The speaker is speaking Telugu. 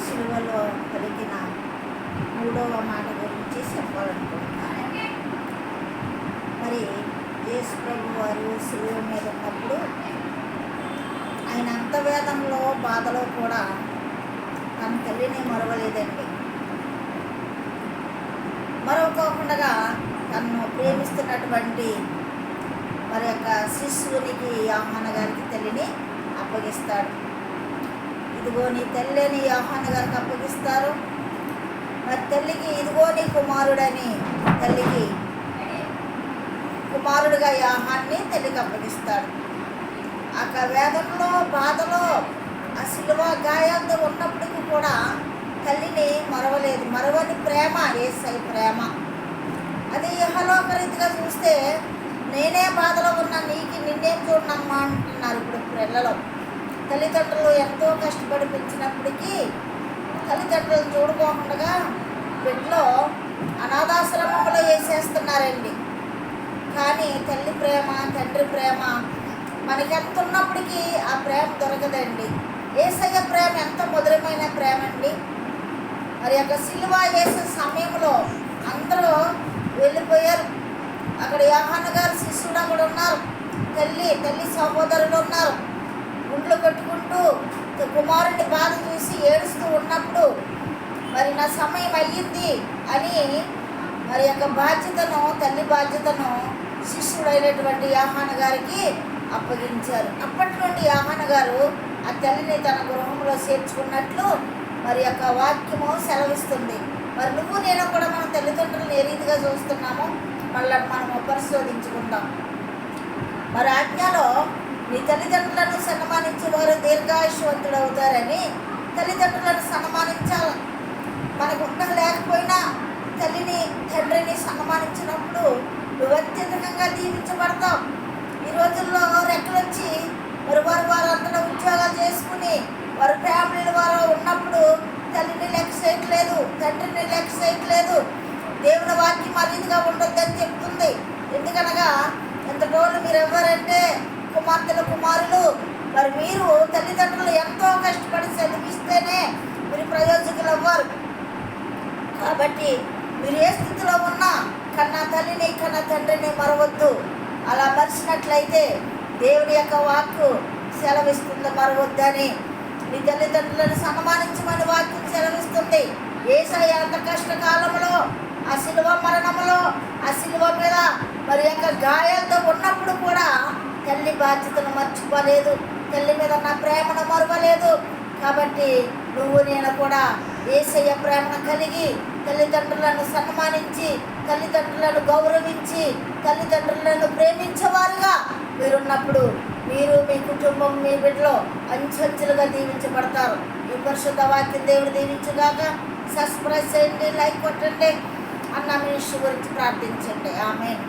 సిలువలో పలికిన మూడవ మాట గురించి చెప్పాలనుకుంటున్నాను. మరి యేసు ప్రభు వారు సిలువ మీద ఉన్నప్పుడు ఆయన అంతవేదంలో బాధలో కూడా తన తల్లిని మరవలేదండి. మరొకకుండా తనను ప్రేమిస్తున్నటువంటి మరి యొక్క శిష్యునికి యోహాను గారికి తల్లిని అప్పగిస్తాడు. ఇదిగో నీ తల్లి అని యోహాను గారికి అప్పగిస్తారు. మరి తల్లికి ఇదిగో నీ కుమారుడని తల్లికి కుమారుడిగా యోహాన్ని తల్లికి అప్పగిస్తాడు. ఆ వేదంలో బాధలో ఆ శిలువ గాయాలతో ఉన్నప్పటికీ కూడా తల్లిని మరవలేదు. మరవని ప్రేమ యేసయ్య ప్రేమ. అది ఇహలోక రీతిగా చూస్తే నేనే బాధలో ఉన్నా నిన్నేం చూడనమ్మా అంటున్నారు ఇప్పుడు పిల్లలు. తల్లిదండ్రులు ఎంతో కష్టపడి పెంచినప్పటికీ తల్లిదండ్రులు చూడుకోకుండా బిడ్డలో అనాథాశ్రమంలో వేసేస్తున్నారండి. కానీ తల్లి ప్రేమ తండ్రి ప్రేమ మనకి ఎంత ఉన్నప్పటికీ ఆ ప్రేమ దొరకదండి. యేసయ్య ప్రేమ ఎంత మధురమైన ప్రేమ అండి. మరి యొక్క సిలువ వేసే సమయంలో అందరూ వెళ్ళిపోయారు. అక్కడ యోహాను గారు శిష్యుడు అక్కడ ఉన్నారు. తల్లి సహోదరులు ఉన్నారు. గుండ్లు కట్టుకుంటూ కుమారుని బాధ చూసి ఏడుస్తూ ఉన్నప్పుడు మరి నా సమయం అయ్యింది అని మరి యొక్క బాధ్యతను తల్లి బాధ్యతను శిష్యుడైనటువంటి యోహాను గారికి అప్పగించారు. అప్పటి నుండి యోహాను గారు ఆ తల్లిని తన గృహంలో చేర్చుకున్నట్లు మరి యొక్క వాక్యము సెలవిస్తుంది. మరి నువ్వు నేను కూడా మన తల్లిదండ్రులను ఏ రీతిగా చూస్తున్నామో మళ్ళీ మనము పరిశోధించుకుందాం. మరి ఆజ్ఞలో నీ తల్లిదండ్రులను సన్మానించే వారు దీర్ఘాయుష్వంతులు అవుతారని తల్లిదండ్రులను సన్మానించాలి. మనకు ఉన్న లేకపోయినా తల్లిని తండ్రిని సన్మానించినప్పుడు నువ్వు అత్యధికంగా దీవించబడతావు. ఈ రోజుల్లో రెక్కలు వచ్చి మరి వారంతా ఉద్యోగాలు చేసుకుని వారి ఫ్యామిలీల వారు ఉన్నప్పుడు తల్లిని లెక్క చేయట్లేదు, తండ్రిని లెక్క చేయట్లేదు. దేవుని వాక్యం అరీతిగా ఉండొద్దని చెప్తుంది. ఎందుకనగా ఎంతటోళ్ళు మీరు ఎవరంటే కుమార్తెలు కుమారులు. మరి మీరు తల్లిదండ్రులు ఎంతో కష్టపడి చదివిస్తేనే మీరు ప్రయోజకులు అవ్వరు. కాబట్టి మీరు ఏ స్థితిలో ఉన్నా కన్నా తల్లిని కన్నా తండ్రిని మరవద్దు. అలా మరిచినట్లయితే దేవుడి యొక్క వాక్కు సెలవిస్తుంది మరవద్దని. నీ తల్లిదండ్రులను సన్మానించమని వాక్యం సెలవిస్తుంది. యేసయ్య అంత కష్టకాలంలో ఆ శిలువ మరణంలో ఆ శిలువ మీద మరి యొక్క గాయాలతో ఉన్నప్పుడు కూడా తల్లి బాధ్యతను మర్చిపోలేదు, తల్లి మీద నా ప్రేమను మరవలేదు. కాబట్టి నువ్వు నేను కూడా యేసయ్య ప్రేమను కలిగి తల్లిదండ్రులను సన్మానించి తల్లిదండ్రులను గౌరవించి తల్లిదండ్రులను ప్రేమించేవారుగా మీరున్నప్పుడు మీరు మీ కుటుంబం మీ బిడ్డలో అంచెంచెలుగా దీవించబడతారు. ఈ పరిశుద్ధ వాక్యం దేవుడు దీవించుగాక. సబ్స్క్రైబ్ చేయండి, లైక్ కొట్టండి, అన్న మినిస్ట్రీ గురించి ప్రార్థించండి. ఆమేన్.